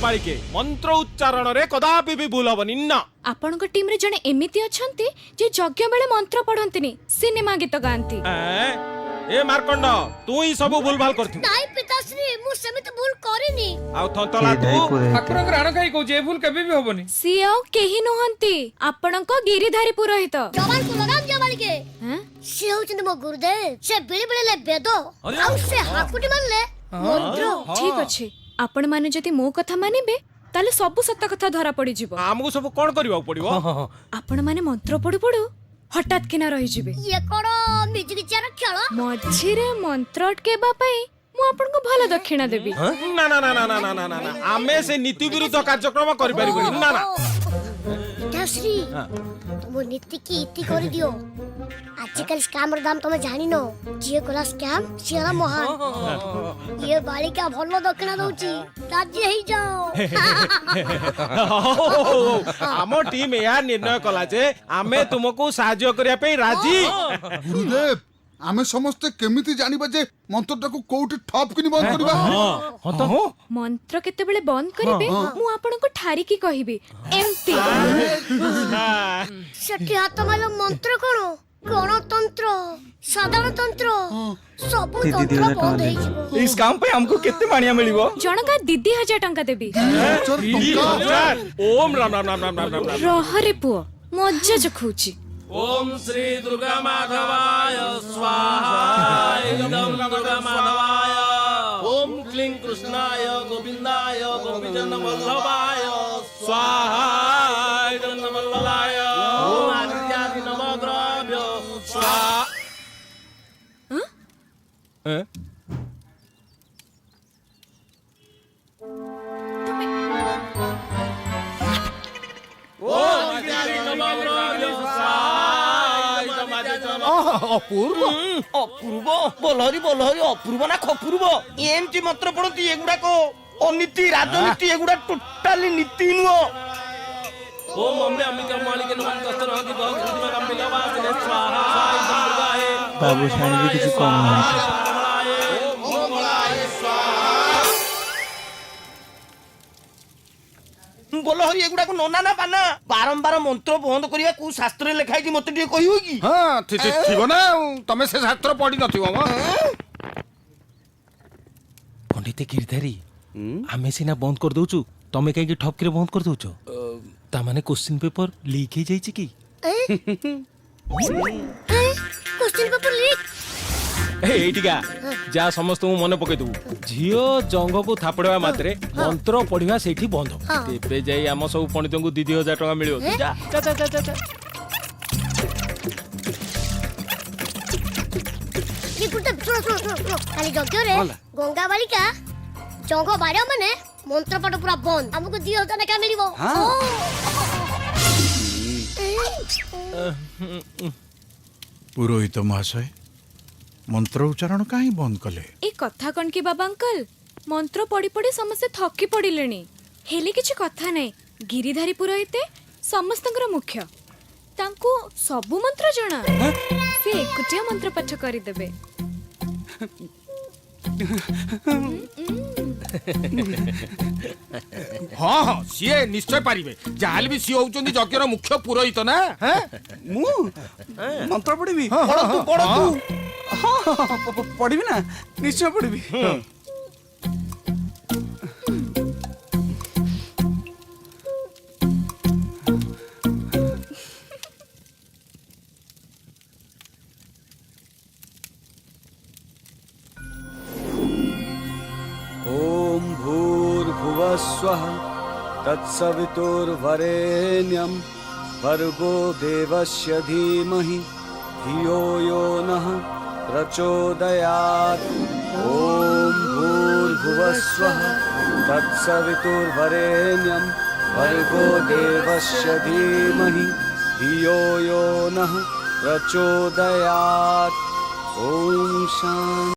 बालिके मंत्र उच्चारण रे कदापि भी भूल हबनी ना। आपनक टीम रे जने एमिति अछंती जे यज्ञ बेले मंत्र पढ़ंतिनी सिनेमा गीत गांती। ए मार्कंड तू ही सब भूल भाल करथि। नाई पिताश्री मु समित भूल करिनी। आ थंतला तू ठाकुर राण कहीं कहू ए भूल केबे भी होबनी। सिओ केही नहंती आपनक गिरिधारी पुरोहित। जवान को लगाम दिया बालिके। से होचंद मो गुरुदेव से बिली बिली ले वेद आ से हाकुटी मानले मंत्र। ठीक अछि आपण माने जति मो कथा मानिबे ताले सब सत्य कथा धरा पड़ी जिवो। हमहु सब कोन करबा पड़िबो। आपण माने मंत्र पढु पढु हठात किना रही जिबे। ये कोन म्यूजिक चेयर खेल मझिरे मंत्र अटकेबा पई मु आपण को भलो दक्षिणा देबी। ना ना ना ना ना ना ना ना आमे से नीति विरुद्ध कार्यक्रम करि परिबनी ना ना। पिताश्री तुम नीति की इति कर दियो। आजकल स्कैम र दाम तुम जानि न जे कोला स्कैम सियाला महान। ये बालिका भलो दक्षिणा दउची राजी हेई जाओ। आम टीम या निर्णय कला जे आमे तुमको सहाय्य करिया पे राजी। गुरुदेव आमे समस्त केमिति जानिबा जे मंत्रटा को कोउठी ठप किनि बंद करबा। हां तो मंत्र केते बेले बंद करिबे मु आपण को ठारी की कहिबी एमती। सेठी हाथ मालो मंत्र कोन गणतंत्र साधारण तंत्र सब तंत्र बंद हेई जिवो। इस काम पे हमको कितने मानिया मिलिबो। जनका 2000 टंका देबी। ओम राम राम राम राम राम राम। रहरे पुओ मज्जा जखुची। ओम श्री दुर्गा माधवाय स्वाहा। एकदम दुर्गा माधवाय। ओम क्लीं कृष्णाय गोविंदाय गोपीजन वल्लभाय स्वाहा। एकदम वल्लभाय। ओम आदित्यादि नवग्रहाभ्यो स्वाहा। ओम आदित्यादि नवग्रहाभ्यो अपूर्व अपूर्व बोलहरी बोलहरी अपूर्व ना खपूर्व एमती मंत्र पड़ती एगुडा को अनीति राजनीति एगुडा टोटाली नीति नुओ। ओम अम्बे अंबिका मालिके नमः कस्तर हति बहुत कृतिमा काम मिलवा से स्वाहा। संप्रदाय बाबू साईं भी किसी कम नहीं। ओम बोलाय स्वाहा। बोलहरी एगुडा को नोना ना पाना बारंबार मंत्र बंद करिया को शास्त्र लिखाई कि मते कहियो की। हां थिबो ना तमे से शास्त्र पढी नथिबो म। पंडित गिरधारी आमे सिना बंद कर दोचु तमे काई कि ठपकी रे बंद कर दोचो। ता माने क्वेश्चन पेपर लीक हे जाई छि की। क्वेश्चन पेपर लीक एटिका जा समस्त मन पके दबु झियो जंग को थापड़वा मात्रे मंत्र पढ़िवा सेठी बंद तेबे जाई हम सब पंडित को 2000 टका मिलियो। जा जा जा जा जा। ये गुटे सुनो खाली जग्य रे गंगा बालिका जंग बाड़िया माने मंत्र पाठ पूरा बंद हमको 2000 टका मिलिबो। पुरोहित महाशय मंत्र उच्चारण काहे बंद कले। ए कथा कन की बाबा अंकल मंत्र पड़ी पड़ी समस्त थकी पड़िलेनी हेले किछि कथा नै। गिरिधारी पुरोहिते समस्तଙ୍କର मुख्य तांको सब मंत्र जणा से एकुटिया मंत्र पाठ करि देबे। हां हां सिए निश्चय पारिबे जाहल भी सी होउचंदी यज्ञर मुख्य पुरोहित ना। हैं मु मंत्र पढ़िबी। पढ़ तू पढ़िबी ना निश्चय पढ़िबी। ओम भूर्भुवस्वः तत्सवितुर्वरेण्यं भर्गो देवस्य धीमहि धियो यो नः प्रचोदयात्। ओम भूर्भुवस्वः तत्सवितुर्वरेण्यं भर्गो देवस्य धीमहि धियो यो नः प्रचोदयात्। ओम शांति।